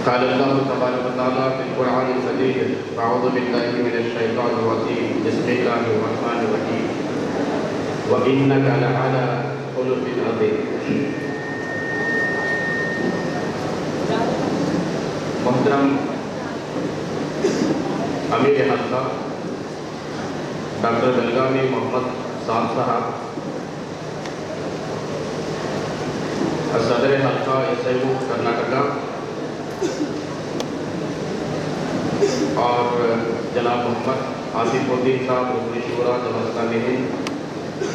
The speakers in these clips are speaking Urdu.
قال الله تبارك وتعالى في القرآن المجيد أعوذ بالله من الشيطان الرجيم بسم الله الرحمن الرحيم وإنك لعلى خلق عظيم. محترم امیر حلقہ ڈاکٹر بلگامی محمد صاحب صدر حلقہ SIU کرناٹکا اور جناب محمد آصف الدین صاحب رکن شورا جماعت ہند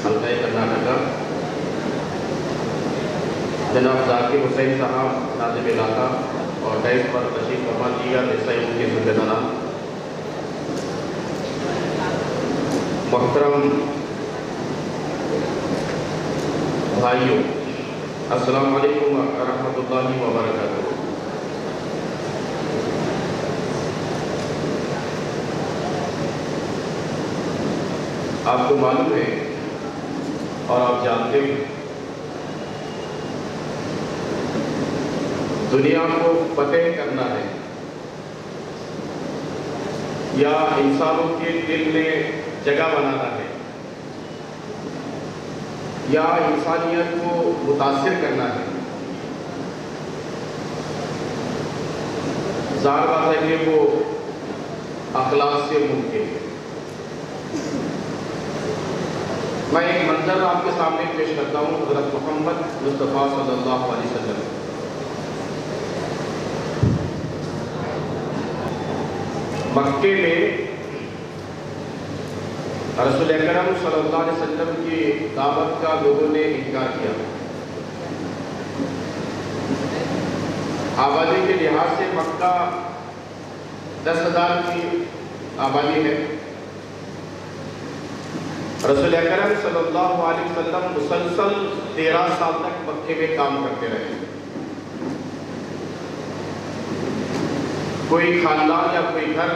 حلقہ کرناٹکا، جناب ذاکر حسین صاحب ناظم علاقہ اور ڈائس پر تشریف فرما دیگر SIU کے ذمہ داران، محترم بھائیوں، السلام علیکم ورحمۃ اللہ وبرکاتہ۔ آپ کو معلوم ہے اور آپ جانتے ہیں، دنیا کو فتح کرنا ہے یا انسانوں کے دل میں جگہ بنانا ہے یا انسانیت کو متاثر کرنا ہے، ظاہر بات ہے کہ وہ اخلاق سے ممکن ہے۔ میں ایک منظر آپ کے سامنے پیش کرتا ہوں، حضرت محمد مصطفیٰ صلی اللہ علیہ وسلم۔ مکے میں رسول اکرم صلی اللہ علیہ وسلم کی دعوت کا لوگوں نے انکار کیا۔ آبادی کے لحاظ سے مکہ 10,000 کی آبادی ہے۔ رسول اکرم صلی اللہ علیہ وسلم مسلسل 13 سال تک مکے میں کام کرتے رہے۔ کوئی خاندان یا کوئی گھر،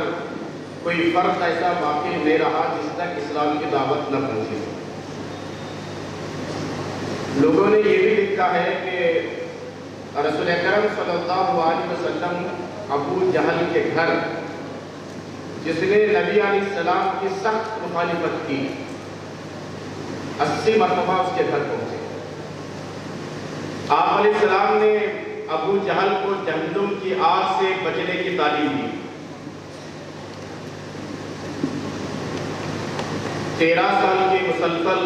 کوئی فرد ایسا باقی نہیں رہا جس تک اسلام کی دعوت نہ پہنچی۔ لوگوں نے یہ بھی لکھا ہے کہ رسول اکرم صلی اللہ علیہ وسلم ابو جہل کے گھر، جس نے نبی علیہ السلام کی سخت مخالفت کی، 80 مرتبہ اس کے گھر پہنچے۔ آپ علیہ السلام نے ابو جہل کو جہنم کی آگ سے بچنے کی تعلیم دی۔ 13 سال کی مسلسل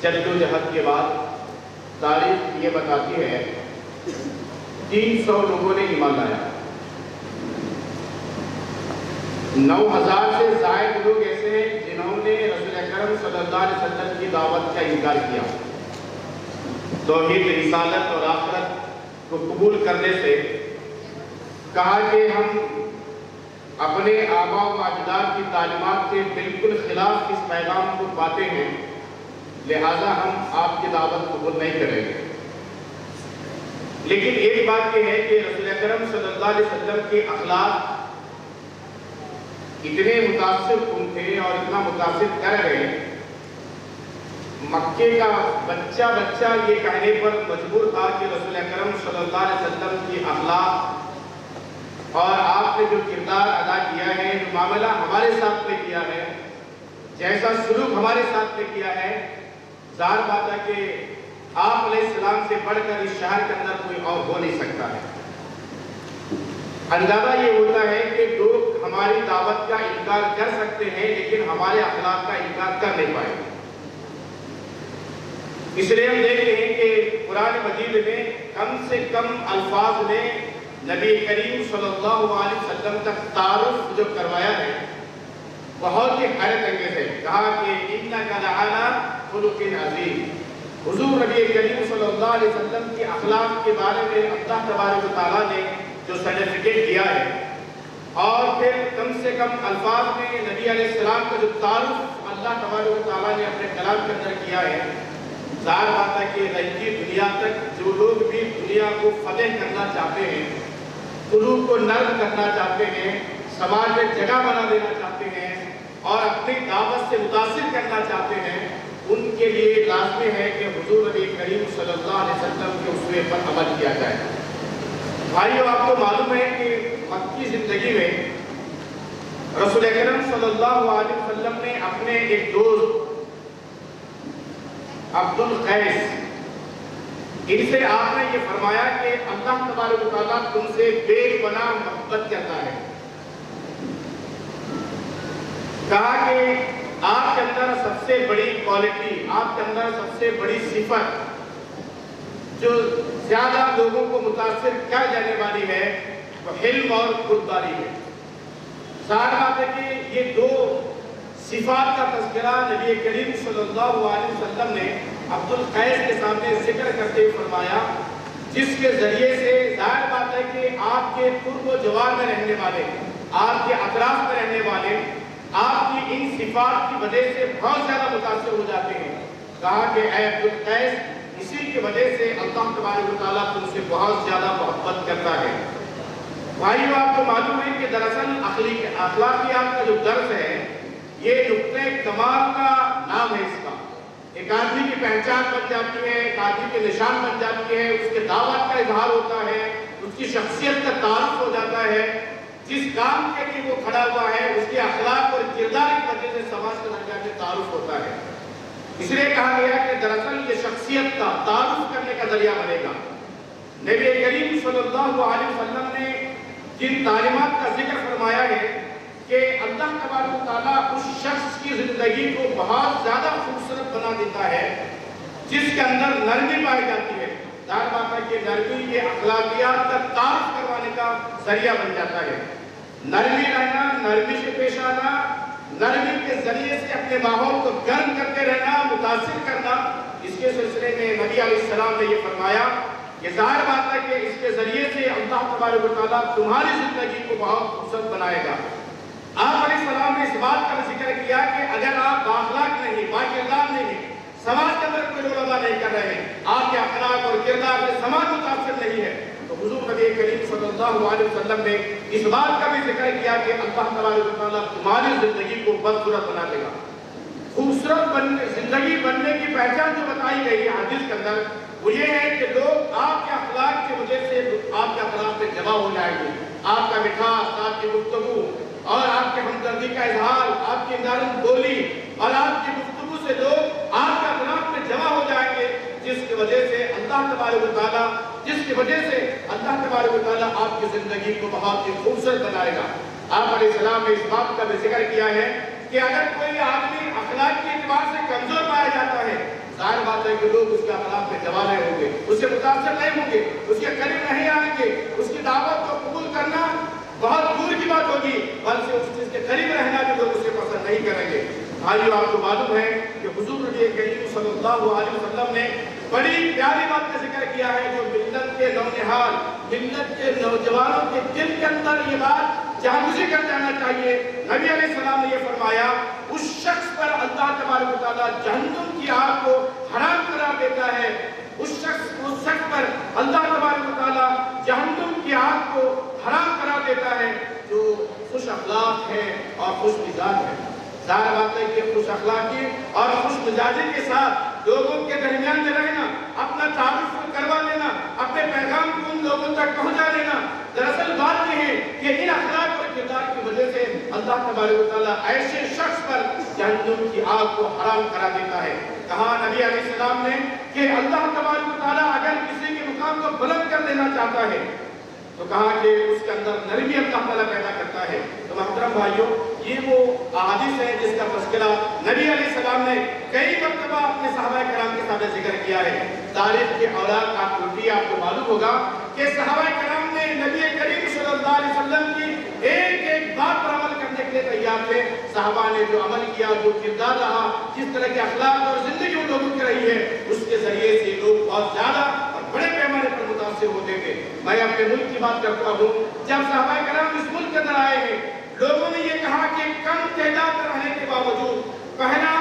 جدوجہد کے بعد تاریخ یہ بتاتی ہے 300 لوگوں نے ایمان لایا۔ 9,000 سے زائد لوگ ایسے ہیں جنہوں نے رسول اکرم صلی اللہ علیہ وسلم کی دعوت کا انکار کیا۔ توحید، رسالت اور آخرت کو قبول کرنے سے کہا کہ ہم اپنے آباء و اجداد کی تعلیمات کے بالکل خلاف اس پیغام کو پاتے ہیں، لہذا ہم آپ کی دعوت قبول نہیں کریں گے۔ لیکن ایک بات یہ ہے کہ رسول اکرم صلی اللہ علیہ وسلم کے اخلاق اتنے متاثر کن تھے اور اتنا متاثر کر رہے، مکے کا بچہ یہ کہنے پر مجبور تھا کہ رسول اکرم صلی اللہ علیہ وسلم کی اخلاق اور آپ نے جو کردار ادا کیا ہے، جو معاملہ ہمارے ساتھ میں کیا ہے، جیسا سلوک ہمارے ساتھ میں کیا ہے، ظاہر بات ہے کہ آپ علیہ السلام سے بڑھ کر اس شہر کے اندر کوئی اور ہو نہیں سکتا ہے۔ اندازہ یہ ہوتا ہے کہ لوگ ہماری دعوت کا انکار کر سکتے ہیں لیکن ہمارے اخلاق کا انکار کر نہیں پائے۔ اس لیے ہم دیکھتے ہیں کہ قرآن مجید میں کم سے کم الفاظ میں نبی کریم صلی اللہ علیہ وسلم تک تعارف جو کروایا ہے بہت ہی حیرت انگیز ہے۔ کہا کہ اِنَّكَ لَعَلَىٰ خُلُقٍ عَظِيمٍ۔ حضور نبی کریم صلی اللہ علیہ وسلم کی اخلاق کے بارے میں اللہ تبارک و تعالیٰ نے جو سرٹیفکیٹ دیا ہے، اور پھر کم سے کم الفاظ میں نبی علیہ السلام کا جو تعارف اللہ تبارک و تعالیٰ نے اپنے کلام کے اندر کیا ہے، ظاہر بات ہے کہ رہتی دنیا تک جو لوگ بھی دنیا کو فتح کرنا چاہتے ہیں، قلوب کو نرم کرنا چاہتے ہیں، سماج میں جگہ بنا دینا چاہتے ہیں اور اپنی دعوت سے متاثر کرنا چاہتے ہیں، ان کے لیے لازمی ہے کہ حضور نبی کریم صلی اللہ علیہ وسلم کے اسوے پر عمل کیا جائے۔ بھائیو آپ کو معلوم ہے کہ مکی زندگی میں رسول اکرم صلی اللہ علیہ وسلم نے اپنے ایک دوست عبد القیس ان سے آپ نے یہ فرمایا کہ اللہ تبارک و تعالیٰ تم سے بے پناہ محبت کرتا ہے. کہا کہ آپ کے اندر سب سے بڑی کوالٹی، آپ کے اندر سب سے بڑی صفت جو زیادہ لوگوں کو متاثر کر جانے والی ہے وہ حلم اور خودداری ہے. ظاہر بات ہے کہ یہ دو صفات کا تذکرہ نبی کریم صلی اللہ علیہ وسلم نے عبد القیس کے سامنے ذکر کرتے ہوئے فرمایا، جس کے ذریعے سے ظاہر بات ہے کہ آپ کے قرب و جوار میں رہنے والے، آپ کے اطراف میں رہنے والے آپ کی ان صفات کی وجہ سے بہت زیادہ متاثر ہو جاتے ہیں. کہا کہ اے عبد القیس، اسی کی وجہ سے اللہ تبارک و تعالیٰ تم سے بہت زیادہ محبت کرتا ہے. بھائیو آپ کو معلوم ہے کہ دراصل اخلاقیات کا جو درس ہے یہ نقطہ کمال کا نام ہے. اس کا ایک آدمی کی پہچان بن جاتی ہے، ایک آدمی کے نشان بن جاتی ہے، اس کے دعوت کا اظہار ہوتا ہے، اس کی شخصیت کا تعارف ہو جاتا ہے. جس کام کے لیے وہ کھڑا ہوا ہے اس کے اخلاق اور کردار کی وجہ سے سماج کے درمیان میں تعارف ہوتا ہے. اس لیے کہا گیا کہ دراصل یہ شخصیت کا تعارف کرنے کا ذریعہ بنے گا. نبی کریم صلی اللہ علیہ وسلم نے جن تعلیمات کا ذکر فرمایا ہے کہ اللہ تبارک و تعالیٰ اس شخص کی زندگی کو بہت زیادہ خوبصورت بنا دیتا ہے جس کے اندر نرمی پائی جاتی ہے. ظاہر بات ہے کہ نرمی یہ اخلاقیات کا تعارف کروانے کا ذریعہ بن جاتا ہے. نرمی رہنا، نرمی سے پیش آنا، نرمی کے ذریعے سے اپنے ماحول کو گرم کرتے رہنا، متاثر کرنا، اس کے سلسلے میں نبی علیہ السلام نے یہ فرمایا کہ ظاہر بات ہے کہ اس کے ذریعے سے اللہ تبارک و تعالیٰ تمہاری زندگی کو بہت خوبصورت بنائے گا. آپ علیہ السلام نے اس بات کا ذکر کیا کہ اگر آپ بااخلاق نہیں، باکردار نہیں، سماج کے اندر کوئی رول ادا نہیں کر رہے ہیں، آپ کے اخلاق اور کردار سے سماج متاثر نہیں ہے، تو حضور نبی کریم صلی اللہ علیہ وسلم نے اس بات کا بھی ذکر کیا کہ اللہ تبارک و تعالیٰ تمہاری زندگی کو بدصورت بنا دے گا. خوبصورت زندگی بننے کی پہچان جو بتائی گئی ہے حدیث کے اندر وہ یہ ہے کہ لوگ آپ کے اخلاق کی وجہ سے آپ کے اخلاق پہ جمع ہو جائیں گے. آپ کا مٹھاس، آپ کی گفتگو اور آپ کے ہمدردی کا اظہار، آپ کی نرم بولی اور آپ کی گفتگو سے لوگ آپ کے اخلاق پہ جمع ہو جائیں گے، جس کی وجہ سے اللہ تبارک و تعالیٰ آپ کی زندگی کو بہت ہی خوبصورت بنائے گا. آپ علیہ السلام نے اس بات کا بھی ذکر کیا ہے کہ اگر کوئی آدمی اخلاق کے اعتبار سے کمزور پایا جاتا ہے، ظاہر بات ہے کہ لوگ اس کے اخلاق پہ جمع نہیں ہوں گے، اس سے متاثر نہیں ہوں گے، اس کے قریب نہیں آئیں گے، اس کی دعوت کو قبول کرنا بہت دور کی بات ہوگی، بلکہ اس چیز کے قریب رہنا بھی لوگ اسے پسند نہیں کریں گے. بھائیو آپ کو معلوم ہے کہ حضور نبی کریم صلی اللہ علیہ وسلم نے بڑی پیاری بات کا ذکر کیا ہے جو ملت کے نونہال، ملت کے نوجوانوں کے دل کے اندر یہ بات جاگزی کر جانا چاہیے. نبی علیہ السلام نے یہ فرمایا اس شخص پر اللہ تبارک و تعالیٰ جہنم کی آگ کو حرام قرار دیتا ہے. اس شخص پر اللہ تبارک و تعالیٰ جہنم کی آگ کو حرام قرار دیتا ہے جو خوش اخلاق ہے اور خوش مزاج ہے. ظاہر بات ہے کہ خوش اخلاقی اور خوش مزاجی کے ساتھ لوگوں کے درمیان میں رہنا، اپنا تعارف کروا لینا، اپنے پیغام کو ان لوگوں تک پہنچا دینا، دراصل بات یہ ہے کہ ان اخلاق اور کردار کی وجہ سے اللہ تبارک و تعالیٰ ایسے شخص پر جہنم کی آگ کو حرام کرا دیتا ہے. کہا نبی علیہ السلام نے کہ اللہ تبارک و تعالیٰ اگر کسی کے مقام کو بلند کر دینا چاہتا ہے تو کہا کہ اس کے اندر نرمی اللہ تعالیٰ پیدا کرتا ہے. تو محترم بھائیوں، یہ وہ احادیث ہے جس کا تذکرہ نبی علیہ السلام نے کئی مرتبہ اپنے صحابہ کرام کے سامنے ذکر کیا ہے. تاریخ کے اولاد کا الٹی آپ کو معلوم ہوگا کہ صحابہ کرام نے نبی کریم صلی اللہ علیہ وسلم کی ایک ایک بات پر عمل کرنے کے لیے تیار تھے. صحابہ نے جو عمل کیا، جو کردار رہا، جس طرح کے اخلاق اور زندگی ان لوگوں کی رہی ہے، اس کے ذریعے سے لوگ بہت زیادہ اور بڑے پیمانے پر متاثر ہوتے تھے. میں اپنے ملک کی بات کرتا ہوں. جب صحابہ کرام اس ملک کے اندر آئے ہیں، لوگوں نے یہ کہا کہ کم تعداد رہنے کے باوجود پہلا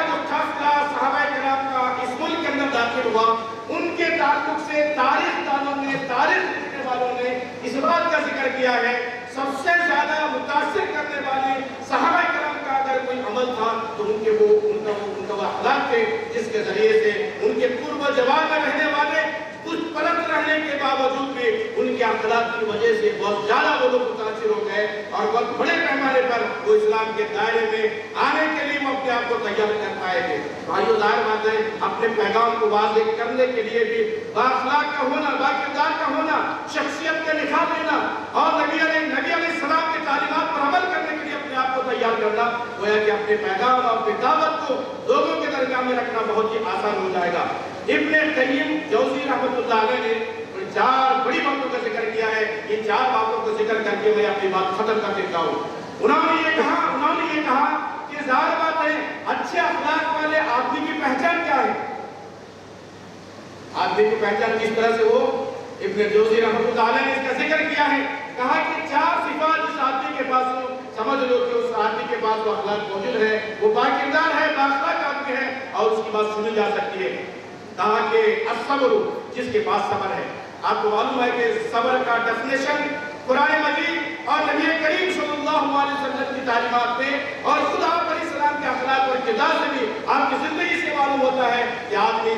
جو فیصلہ صحابہ کرام کا اس ملک کے اندر داخل ہوا، ان کے تعلق سے تاریخ دانوں نے، تاریخ لکھنے والوں نے اس بات کا ذکر کیا ہے سب سے زیادہ متاثر کرنے والے صحابہ کرام کا اگر کوئی عمل تھا تو ان کا وہ اخلاق تھے جس کے ذریعے سے ان کے قرب و جوار میں رہنے والے کچھ پلٹ رہنے کے باوجود بھی ان کے خیالات کی وجہ سے بہت زیادہ وہ لوگ متاثر ہو گئے اور بہت بڑے پیمانے پر وہ اسلام کے دائرے میں آنے کے لیے وہ اپنے آپ کو تیار کر پائے تھے۔ بھائیو ظاہر بات ہے اپنے پیغام کو واضح کرنے کے لیے بھی بااخلاق کا ہونا، باکردار کا ہونا، شخصیت کا نکھار لینا اور نبی علیہ السلام کے تعلیمات پر عمل کرنے کے لیے اپنے آپ کو تیار کرنا، گویا کہ اپنے پیغام اور اپنی دعوت کو لوگوں کے درمیان میں رکھنا بہت ہی آسان ہو جائے گا۔ ابن قیم جوزی رحمۃ اللہ علیہ نے 4 بڑی باتوں کا ذکر کیا ہے۔ ان 4 باتوں کو ذکر کر کے میں اپنی بات ختم کر دیتا ہوں۔ انہوں نے یہ کہا کہ ظاہر بات ہے اچھے اخلاق والے آدمی کی پہچان کیا ہے؟ آدمی کی پہچان کس طرح سے ہو؟ ابن جوزی رحمۃ اللہ علیہ نے اس کا ذکر کیا ہے، کہا کہ 4 صفات جس آدمی کے پاس ہو، سمجھ لو کہ اس آدمی کے پاس وہ اخلاق موجود ہے، وہ باکردار ہے، بااخلاق آدمی ہے اور اس کی بات سنی جا سکتی ہے۔ کہا کہ الصبر، جس کے پاس صبر ہے۔ آپ کو معلوم ہے کہ صبر کا ڈیفینیشن قرآن مجید اور نبی کریم صلی اللہ علیہ وسلم کی تعلیمات میں اور خدا علیہ السلام کے اخلاق اور کردار سے بھی آپ کی زندگی سے معلوم ہوتا ہے کہ آدمی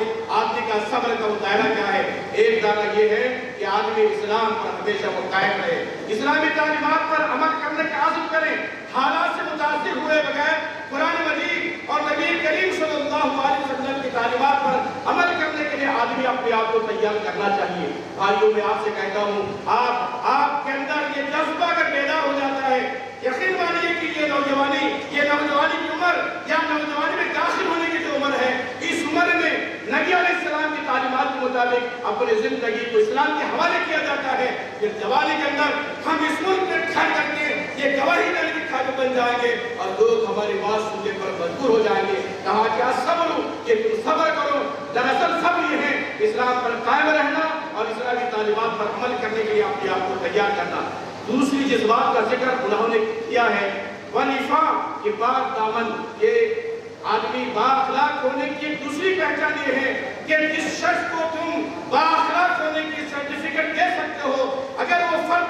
کا صبر کا دائرہ کیا ہے۔ ایک دائرہ یہ ہے کہ آدمی اسلام پر ہمیشہ وہ قائم رہے، اسلامی تعلیمات پر عمل کرنے کا عزم کرے، حالات سے متاثر ہوئے بغیر قرآن مجید اور نبی کریم صلی اللہ علیہ وسلم کی تعلیمات پر عمل کرنے کے لیے آدمی اپنے آپ کو تیار کرنا چاہیے۔ بھائیوں میں آپ سے کہتا ہوں، آپ کے اندر یہ جذبہ اگر پیدا ہو جاتا ہے، یقین مانیے کہ یہ نوجوانی کی عمر یا نوجوانی میں داخل ہونے کی جو عمر ہے، اس عمر میں نبی علیہ السلام کی تعلیمات کے مطابق اپنی زندگی کو اسلام کے حوالے کیا جاتا ہے۔ پھر جوانی کے اندر ہم اس ملک میں ٹھہر کر کے یہ گواہی دینے کے قابل بن جائیں گے اور لوگ ہماری بات سننے پر مجبور ہو جائیں گے۔ کہا کہ صبر، کہ تم صبر کرو۔ دراصل صبر یہ ہے اسلام پر قائم رہنا اور اسلامی تعلیمات پر عمل کرنے کے لیے اپنے آپ کو تیار کرنا۔ دوسری جس بات کا ذکر انہوں نے کیا ہے وَنِفَاقٌ، کہ پاک دامن، یہ آدمی بااخلاق ہونے کی ایک دوسری پہچان یہ ہے کہ جس شخص کو تم بااخلاق ہونے کی سرٹیفکیٹ دے سکتے ہو، اگر وہ فرد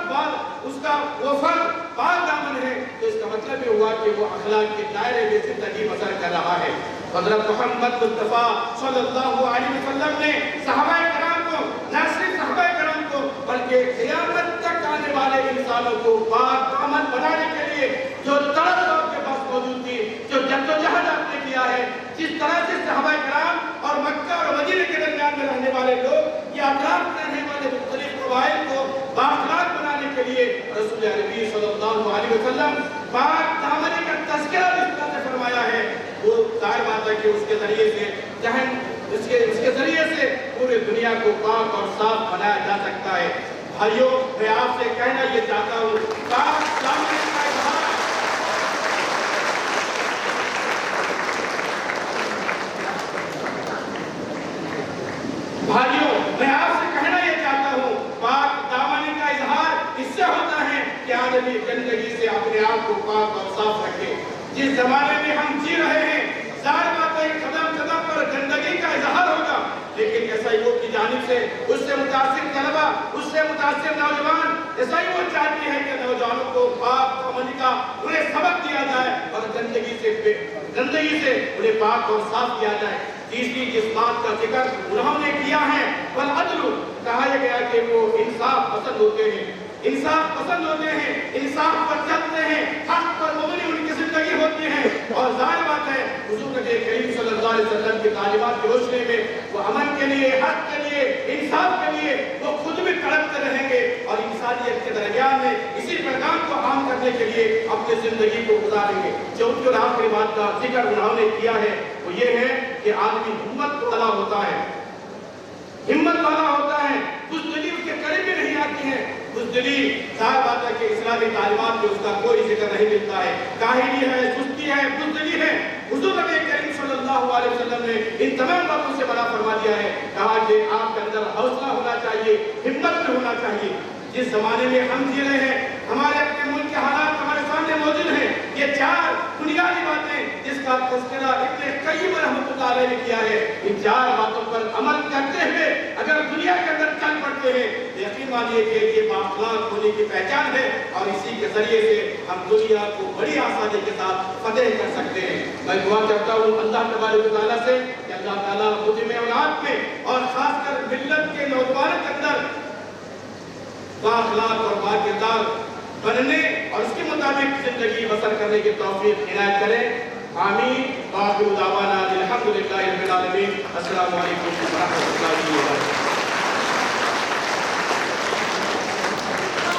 پاک دامن ہے تو اس کا مطلب یہ ہوا کہ وہ اخلاق کے دائرے میں زندگی بسر کر رہا ہے۔ حضرت محمد مصطفیٰ صلی اللہ علیہ وسلم نے صحابہ کرام کو، نہ صرف صحابہ کرام کو بلکہ قیامت تک آنے والے انسانوں کو پاک دامن بنانے کے لیے جو طرز آپ کے پاس موجود تھی، جو جدوجہد آپ نے کیا ہے، جس طرح سے صحابہ کرام اور مکہ اور مدینہ کے درمیان میں رہنے والے لوگ یہ اطراف میں رہنے والے مختلف قبائل کو بااخلاق بنانے کے لیے رسول عربی صلی اللہ علیہ وسلم پاک دامنی کا تذکرہ جس طرح سے فرمایا ہے، وہ ظاہر بات ہے کہ اس کے ذریعے سے اس کے ذریعے سے پورے دنیا کو پاک اور صاف بنایا جا سکتا ہے۔ بھائیوں میں آپ سے کہنا یہ چاہتا ہوں، پاک دامنی کا اظہار اس سے ہوتا ہے کہ آدمی زندگی سے اپنے آپ کو پاک اور صاف رکھے۔ جس زمانے میں ہم جی رہے ہیں، ظاہر بات ہے قدم قدم پر گندگی کا اظہار ہوگا، لیکن ایسا ہی وہ کی جانب سے اس سے متاثر طلبہ، اس سے متاثر نوجوان، ایسا ہی وہ چاہتی ہے کہ نوجوانوں کو پاک دامنی کا انہیں سبق دیا جائے اور گندگی سے انہیں پاک اور صاف کیا جائے۔ تیسری جس بات کا ذکر انہوں نے کیا ہے والعدل، کہا گیا کہ وہ انصاف پسند ہوتے ہیں، انصاف پر چلتے ہیں، حق پر مبنی ان کی زندگی ہوتی ہے۔ اور ظاہر بات ہے حضور نبی کریم صلی اللہ علیہ وسلم کی تعلیمات کی روشنی میں وہ امن کے لیے، حق کے لیے، انصاف کے لیے وہ خود بھی تڑپتے رہیں گے اور انسانیت کے درمیان میں اسی پیغام کو عام کرنے کے لیے اپنی زندگی کو گزاریں گے۔ چوتھی اور آخری بات کا ذکر انہوں نے کیا ہے وہ یہ ہے کہ آدمی ہمت والا ہوتا ہے، بزدلی اس کے قریب بھی نہیں آتی ہے۔ بزدلی ظاہر بات ہے کہ اسلامی تعلیمات میں اس کا کوئی ذکر نہیں ملتا ہے، کاہلی ہے، سستی ہے، بزدلی ہے۔ حضور نبی کریم صلی اللہ علیہ وسلم نے ان تمام باتوں سے منع فرما دیا ہے، کہا کہ آپ کے اندر حوصلہ ہونا چاہیے، ہمت بھی ہونا چاہیے۔ جس زمانے میں ہم جی رہے ہیں، ہمارے اپنے ملک کے حالات ہمارے سامنے موجود ہیں، یہ 4 بنیادی باتیں جس کا تذکرہ ابن قیم رحمۃ اللہ علیہ نے کیا ہے، ان 4 باتوں پر عمل کرتے ہوئے اگر دنیا کے اندر چل پڑتے ہیں، یقین مانیے کہ یہ بااخلاق ہونے کی پہچان ہے اور اسی کے ذریعے سے ہم دنیا کو بڑی آسانی کے ساتھ فتح کر سکتے ہیں۔ میں دعا کرتا ہوں اللہ تبارک و تعالیٰ سے کہ اللہ تعالیٰ مجھ میں اور آپ میں اور خاص کر ملت کے نوجوانوں کے اندر بااخلاق اور باکردار بننے اور اس کے مطابق زندگی بسر کرنے کی توفیق عنایت کرے. آمین. وآخر دعوانا الحمدللہ رب العالمین. السلام علیکم ورحمۃ اللہ وبرکاتہ.